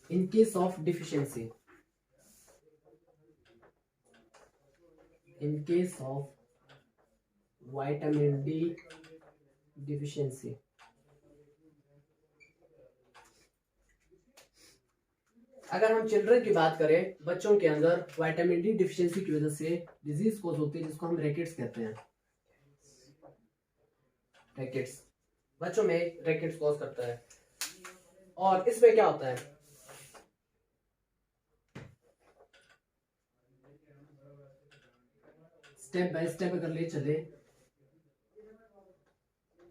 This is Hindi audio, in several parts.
In case of deficiency, in case of vitamin D deficiency, अगर हम चिल्ड्रन की बात करें, बच्चों के अंदर विटामिन डी डिफिशियंसी की वजह से डिजीज कोज होती है जिसको हम रैकेट्स कहते हैं। रैकेट्स, बच्चों में रैकेट्स कॉज करता है। और इसमें क्या होता है, स्टेप बाय स्टेप अगर ले चले,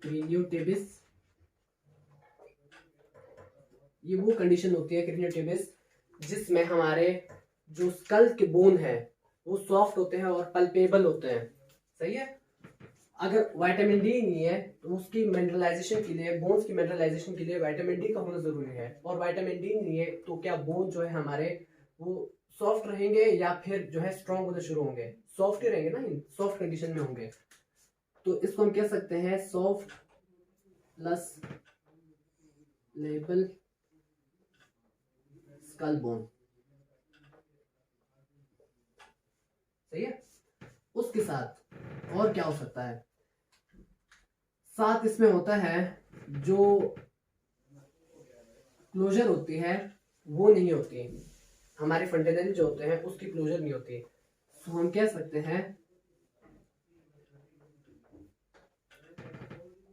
क्रीनियोटिबिस, ये वो कंडीशन होती है क्रीनियोटिबिस जिसमें हमारे जो स्कल के बोन है वो सॉफ्ट होते हैं और पल्पेबल होते हैं। सही है। अगर विटामिन डी नहीं है तो उसकी मिनरलाइजेशन के लिए, बोन्स की मिनरलाइजेशन के लिए विटामिन डी का होना जरूरी है। और विटामिन डी नहीं है तो क्या बोन जो है हमारे वो सॉफ्ट रहेंगे या फिर जो है स्ट्रॉन्ग होने शुरू होंगे? सॉफ्ट ही रहेंगे ना, सॉफ्ट कंडीशन में होंगे। तो इसको हम कह सकते हैं soft plus label skull bone. सही है। उसके साथ और क्या हो सकता है, साथ इसमें होता है जो क्लोजर होती है वो नहीं होती, हमारे फंडामेंटल जो होते हैं उसकी क्लोजर नहीं होती। तो हम कह सकते हैं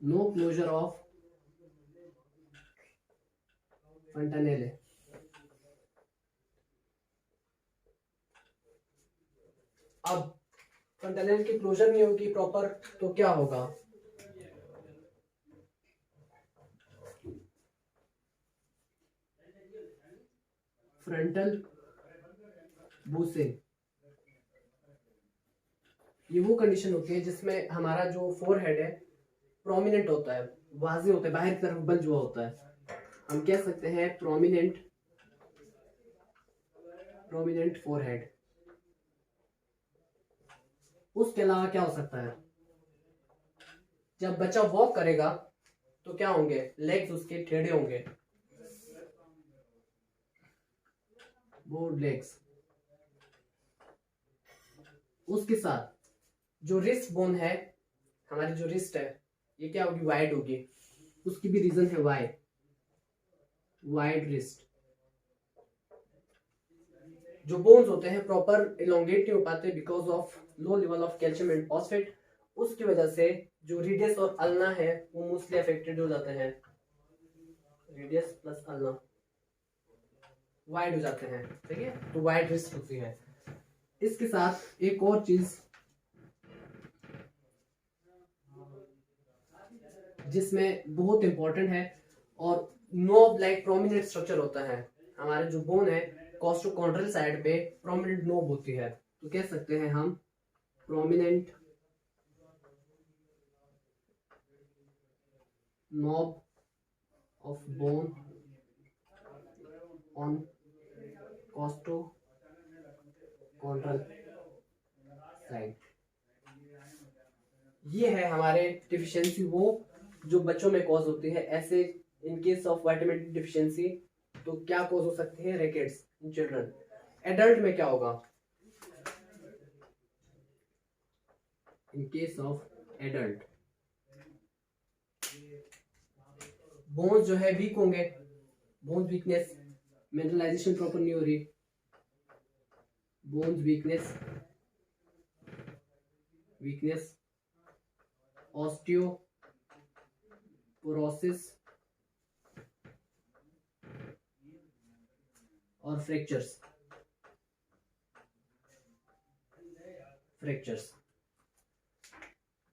नो क्लोजर ऑफ फंटानेले। अब फंटानेल की क्लोजर नहीं होगी प्रॉपर तो क्या होगा, फ्रंटल बूसिंग। ये वो कंडीशन होती है जिसमें हमारा जो फोरहेड है प्रोमिनेंट होता है, वाज़ेह होता है, बाहर की तरफ बल्ज हुआ होता है। हम कह सकते हैं प्रोमिनेंट फोरहेड। उसके अलावा क्या हो सकता है, जब बच्चा वॉक करेगा तो क्या होंगे, लेग्स उसके टेढ़े होंगे, बोर्ड लेग्स। उसके साथ जो रिस्ट बोन है, हमारी जो रिस्ट है ये क्या होगी, वाइड होगी। उसकी भी रीजन है वाइड रिस्ट। जो बोन्स होते हैं प्रॉपर इलोंगेट नहीं हो पाते because of low level of calcium and phosphate, उसकी वजह से जो रेडियस और अल्ना है वो मोस्टली अफेक्टेड हो जाते हैं। रेडियस प्लस अल्ना वाइड हो जाते हैं। ठीक है, तो वाइड रिस्ट होती है। इसके साथ एक और चीज जिसमें बहुत इंपॉर्टेंट है, और नोब लाइक प्रोमिनेंट स्ट्रक्चर होता है। हमारे जो बोन है कॉस्टोकॉन्ड्रल साइड पे प्रोमिनेंट नोब होती है, तो कह सकते हैं हम prominent knob of bone on costochondral side. ये है हमारे डिफिशियंसी वो जो बच्चों में कॉज होती है। ऐसे in case of vitamin D deficiency तो क्या कॉज हो सकते हैं, रिकेट्स इन चिल्ड्रन। एडल्ट में क्या होगा, in case of adult bones जो है वीक होंगे, बोन्स वीकनेस, मिनरलाइजेशन प्रॉपर नहीं हो रही, बोन्स वीकनेस, ऑस्टियोपोरोसिस और फ्रैक्चर्स।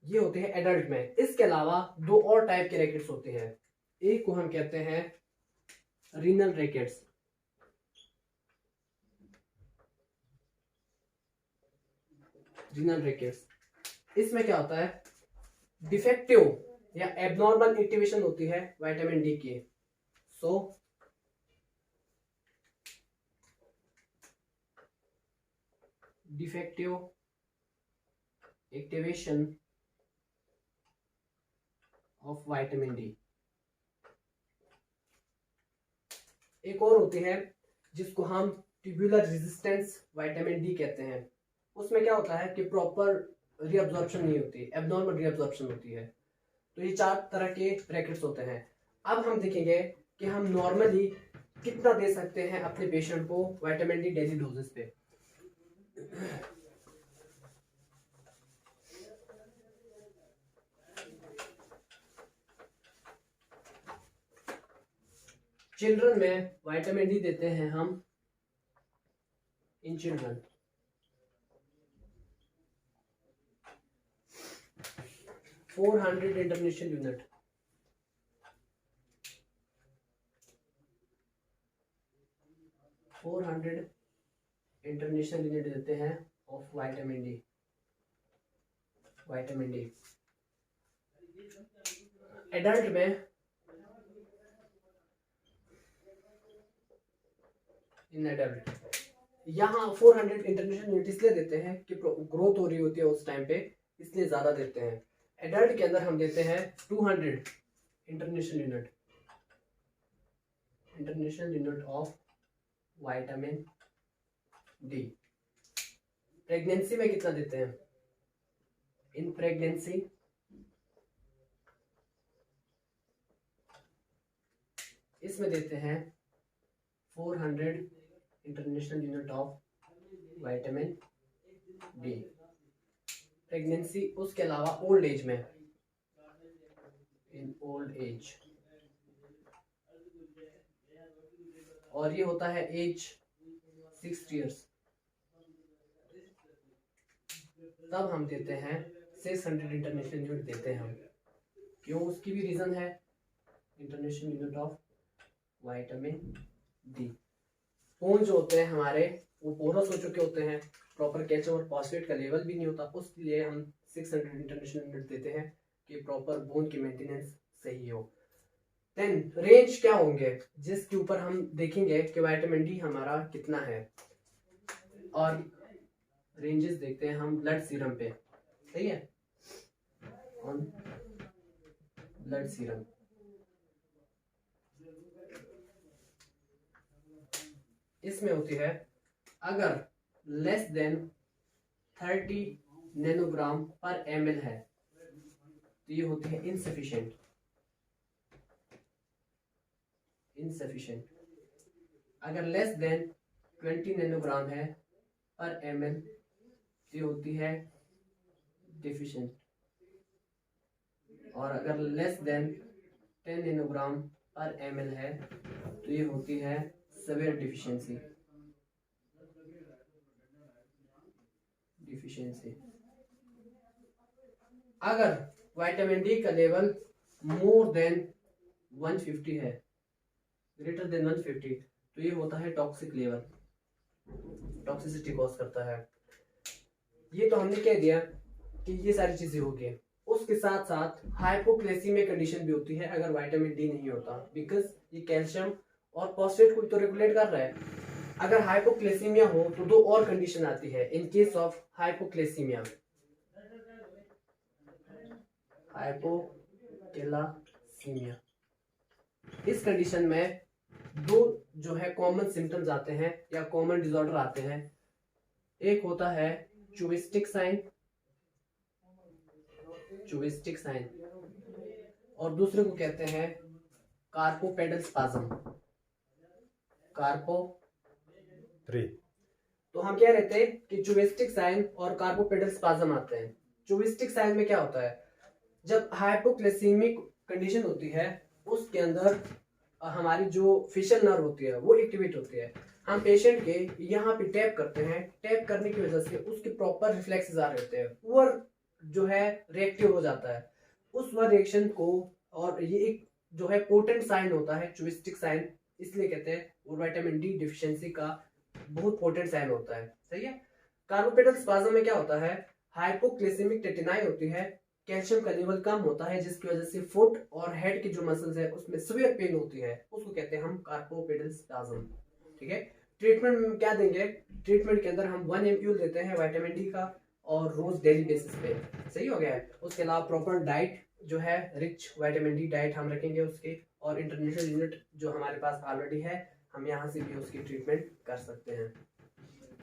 ये होते हैं एडल्ट में। इसके अलावा दो और टाइप के रैकेट्स होते हैं। एक को हम कहते हैं रीनल रैकेट्स, इसमें क्या होता है, डिफेक्टिव या एबनॉर्मल एक्टिवेशन होती है विटामिन डी की। So defective activation of vitamin D. एक और होती है जिसको हम ट्यूबुलर रेजिस्टेंस विटामिन डी कहते हैं, उसमें क्या होता है कि प्रॉपर रीअब्जॉर्प्शन नहीं होती, एब्नॉर्मल रीअब्जॉर्प्शन होती है। तो ये 4 तरह के ब्रैकेट्स होते हैं। अब हम देखेंगे कि हम नॉर्मली कितना दे सकते हैं अपने पेशेंट को विटामिन डी डेली डोजेस पे। चिल्ड्रन में विटामिन डी देते हैं हम in children 400 international unit, 400 international unit देते हैं ऑफ विटामिन डी। एडल्ट में इन एडल्ट यहाँ 400 इंटरनेशनल यूनिट इसलिए देते हैं कि ग्रोथ हो रही होती है उस टाइम पे, इसलिए ज्यादा देते हैं। एडल्ट के अंदर हम देते हैं 200 international unit of vitamin D. Pregnancy में कितना देते हैं? इन प्रेगनेंसी इसमें देते हैं 400 international unit of vitamin D. Pregnancy, उसके अलावा ओल्ड एज में, इन ओल्ड एज, और ये होता है एज 60 इयर्स, तब हम देते हैं 600 इंटरनेशनल यूनिट देते हैं हम। क्यों? उसकी भी रीजन है, international unit of vitamin D. Bone जो होते हैं हमारे वो पोरस हो चुके होते हैं, प्रॉपर कैल्शियम और फॉस्फेट का लेवल भी नहीं होता, उसके हम 600 इंटरनेशनल यूनिट देते हैं कि प्रॉपर बोन की मेंटेनेंस सही हो। देन रेंज क्या होंगे जिसके ऊपर हम देखेंगे कि विटामिन डी हमारा कितना है, और रेंजेस देखते हैं हम ब्लड सीरम पे। सही है, ऑन ब्लड सीरम इसमें होती है, अगर लेस देन 30 नैनोग्राम पर ml है तो ये होती है इनसफिशिएंट। अगर लेस देन 20 नैनोग्राम है पर ml तो ये होती है डिफिशिएंट, और अगर लेस देन 10 नैनोग्राम पर ml है तो ये होती है सेवियर डिफिशिएंसी। अगर विटामिन डी का लेवल मोर देन 150 है, ग्रेटर देन 150, तो ये होता है टॉक्सिक लेवल, टॉक्सिसिटी कॉज करता है। ये तो हमने कह दिया कि ये सारी चीजें हो गई। उसके साथ साथ हाइपोक्लेसीमिया कंडीशन भी होती है अगर विटामिन डी नहीं होता, बिकॉज ये कैल्शियम और फॉस्फेट को तो रेगुलेट कर रहा है। अगर हाइपोक्लेसीमिया हो तो 2 और कंडीशन आती है इन केस ऑफ हाइपोक्लेसीमिया। इस कंडीशन में 2 जो है कॉमन सिम्टम्स आते हैं या कॉमन डिसऑर्डर आते हैं। एक होता है चुविस्टिक साइन, और दूसरे को कहते हैं कार्पोपेडल स्पाज्म। तो हम क्या रहते हैं कि चुविस्टिक साइन और कार्पोपेडल स्पाज्म आते हैं। चुविस्टिक साइन में क्या होता है, जब हाइपोक्लेसीमिक कंडीशन होती है उसके अंदर हमारी जो फेशियल नर्व होती है वो एक्टिवेट होती है। हम पेशेंट के यहाँ पे टैप करते हैं, टैप करने की वजह से उसके प्रॉपर रिफ्लेक्सेस आ रहे होते हैं, वो जो है रिएक्टिव हो जाता है उस रिएक्शन को, और ये एक जो है पोटेंट साइन होता है चुविस्टिक साइन, इसलिए कहते हैं वो विटामिन डी डिफिशियंसी का बहुत पोटेंट साइन होता है। सही है। कार्पोपेडल स्पाज्म में क्या होता है, हाइपोक्लेसिमिक टेटिनाई होती है, कैल्शियम का लेवल कम होता है जिसकी वजह से फुट और हेड की जो मसल्स है उसमें सीवियर पेन होती है, उसको कहते हैं हम कार्पोपेडल स्पाज्म। ठीक है। ट्रीटमेंट में क्या देंगे, ट्रीटमेंट के अंदर हम 1 एम्प्यूल देते हैं विटामिन डी का, और रोज डेली बेसिस पे। सही हो गया है। उसके अलावा प्रॉपर डाइट जो है रिच विटामिन डी डाइट हम रखेंगे उसके, और इंटरनेशनल यूनिट जो हमारे पास ऑलरेडी है हम यहाँ से भी उसकी ट्रीटमेंट कर सकते हैं।